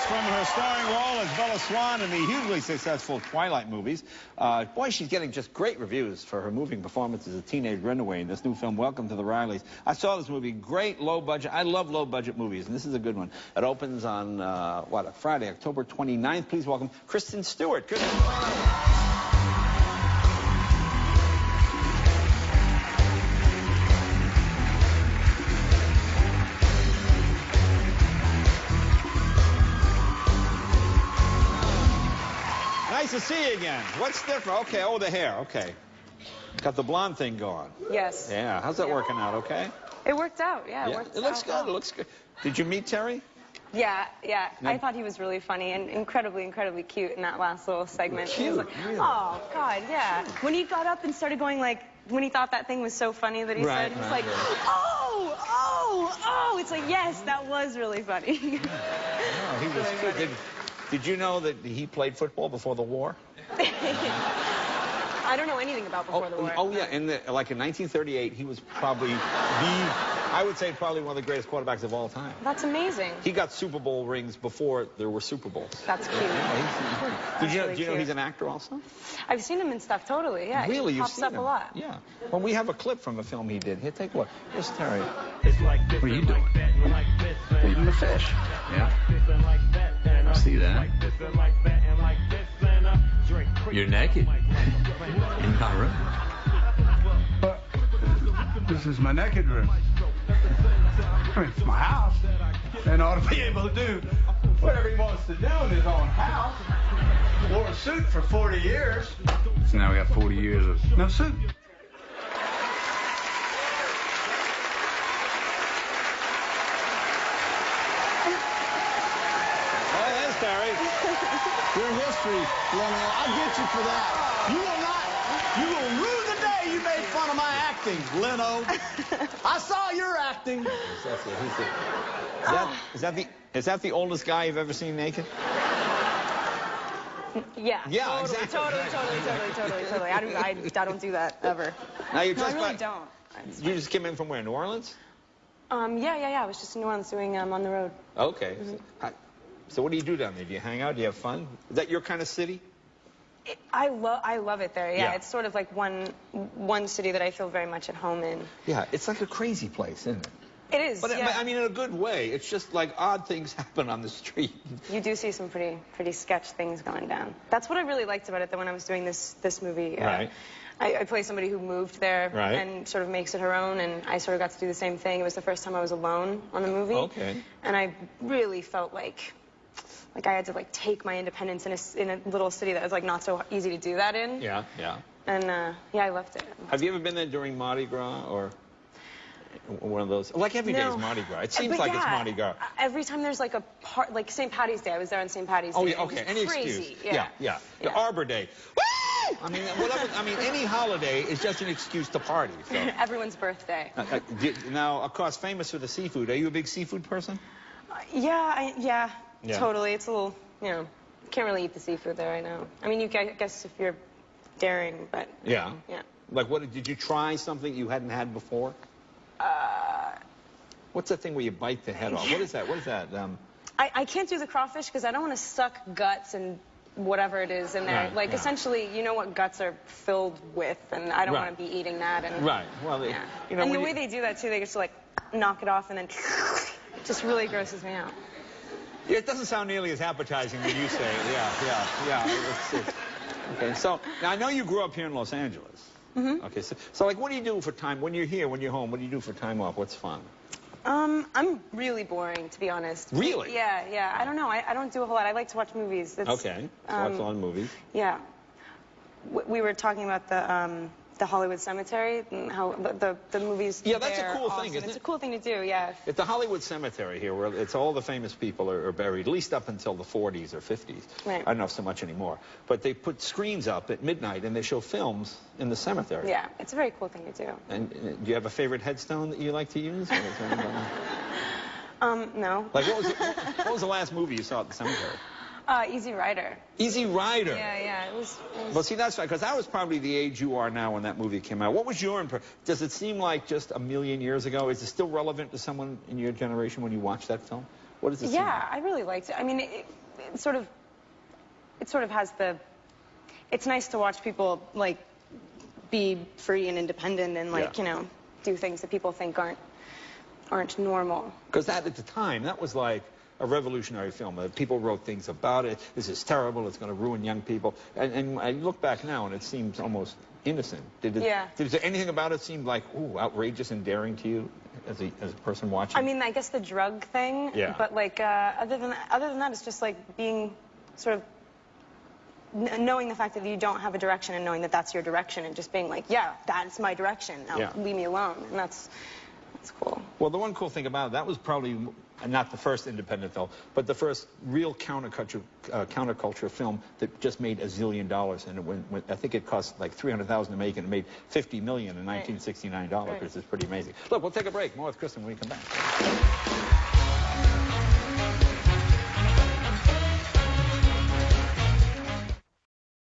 from her starring role as Bella Swan in the hugely successful Twilight movies. Boy, she's getting just great reviews for her moving performance as a teenage runaway in this new film, Welcome to the Rileys. I saw this movie, great low budget. I love low budget movies, and this is a good one. It opens on, Friday, October 29th. Please welcome Kristen Stewart. Kristen. Nice to see you again. What's different? Okay, oh, the hair, okay. Got the blonde thing going. Yes. Yeah, how's that working out, okay? It worked out, yeah. It looks good, it looks good. Did you meet Terry? Yeah. No. I thought he was really funny and incredibly cute in that last little segment. Cute, He was like, really? oh, God, yeah. When he got up and started going like, when he thought that thing was so funny that he said, he was like, oh, it's like, yes, that was really funny. No, he was good. Did you know that he played football before the war? I don't know anything about before the war. Oh, yeah, like in 1938, he was probably I would say probably one of the greatest quarterbacks of all time. That's amazing. He got Super Bowl rings before there were Super Bowls. That's cute. Yeah, do you know he's an actor also? I've seen him in stuff, totally, yeah. Really, he pops up a lot. Yeah. Well, we have a clip from a film he did. Here, take a look. Here's Terry. What are you doing? Feeding the fish. Yeah. I see that. You're naked. In my room. But this is my naked room. I mean, it's my house. And ought to be able to do whatever he wants to do in his own house. Wore a suit for 40 years. So now we got 40 years of No suit. Oh, there's Terry. Your history, Leno. I'll get you for that. You will rue the day you made fun of my acting, Leno. I saw your acting. Is that the oldest guy you've ever seen naked? Yeah. Yeah, Totally. I don't do that ever. Now you're No, just I really don't. You just came in from where? New Orleans? Yeah. I was just in New Orleans doing On the Road. Okay. So what do you do down there? Do you hang out? Do you have fun? Is that your kind of city? I love it there. Yeah, Yeah. it's sort of like one city that I feel very much at home in. Yeah, it's like a crazy place, isn't it? It is. But yeah. I mean, in a good way. It's just like odd things happen on the street. You do see some pretty sketch things going down. That's what I really liked about it. That when I was doing this movie, Right. I play somebody who moved there Right. and sort of makes it her own, and I sort of got to do the same thing. It was the first time I was alone on the movie. Okay. And I really felt like I had to like take my independence in a little city that was like not so easy to do that in. Yeah. And yeah, I loved it. Have you ever been there during Mardi Gras or one of those? Like every day is Mardi Gras. It seems like it's Mardi Gras. Every time there's like a part, like St. Patty's Day. I was there on St. Patty's Day. Oh, yeah, okay. Any crazy. excuse. Yeah. The Arbor Day. Woo! I mean, whatever. I mean, any holiday is just an excuse to party. So. Everyone's birthday. Now, of course, famous for the seafood. Are you a big seafood person? Yeah, totally. It's a little, can't really eat the seafood there right now. I mean, I guess if you're daring, but... Yeah. Yeah. Like, did you try something you hadn't had before? What's that thing where you bite the head off? What is that? I can't do the crawfish because I don't want to suck guts and whatever it is in there. Right, essentially, you know what guts are filled with, and I don't want to be eating that. And, right. Well, yeah. And the way they do that, too, they just, like, knock it off and then... It just really grosses me out. Yeah, it doesn't sound nearly as appetizing when you say it. Yeah. Okay, so now I know you grew up here in Los Angeles. Mm-hmm. Okay, so like, what do you do for time when you're here, when you're home? What do you do for time off? What's fun? I'm really boring, to be honest. Really? Yeah. I don't know. I don't do a whole lot. I like to watch movies. Okay. Watch a lot of movies. Yeah. We were talking about the Hollywood Cemetery and how the movies. Yeah, that's there a cool are thing, awesome. isn't it? It's a cool thing to do. Yeah. At the Hollywood Cemetery here, where it's all the famous people are buried, at least up until the 40s or 50s. Right. I don't know so much anymore. But they put screens up at midnight and they show films in the cemetery. Yeah, it's a very cool thing to do. And do you have a favorite headstone that you like to use? Or is there anybody? No. Like, what was the last movie you saw at the cemetery? Easy Rider. Easy Rider. Yeah. It was... Well, see, that's right, because that was probably the age you are now when that movie came out. What was your impression? Does it seem like just a million years ago? Is it still relevant to someone in your generation when you watch that film? What does it seem Yeah, like? I really liked it. I mean, it sort of has the. It's nice to watch people like be free and independent and like do things that people think aren't normal. Because that at the time, that was like a revolutionary film. People wrote things about it. This is terrible. It's going to ruin young people. And I look back now, and it seems almost innocent. Did there anything about it seem like, ooh, outrageous and daring to you as a person watching? I mean, I guess the drug thing. Yeah. But like other than that, it's just like being sort of knowing the fact that you don't have a direction and knowing that that's your direction and just being like, yeah, that's my direction. Now leave me alone. And that's cool. Well, the one cool thing about it, that was probably not the first independent film, but the first real counterculture film that just made $1 zillion. And I think it cost like $300,000 to make, and it made $50 million in 1969, which is pretty amazing. Look, we'll take a break. More with Kristen when we come back.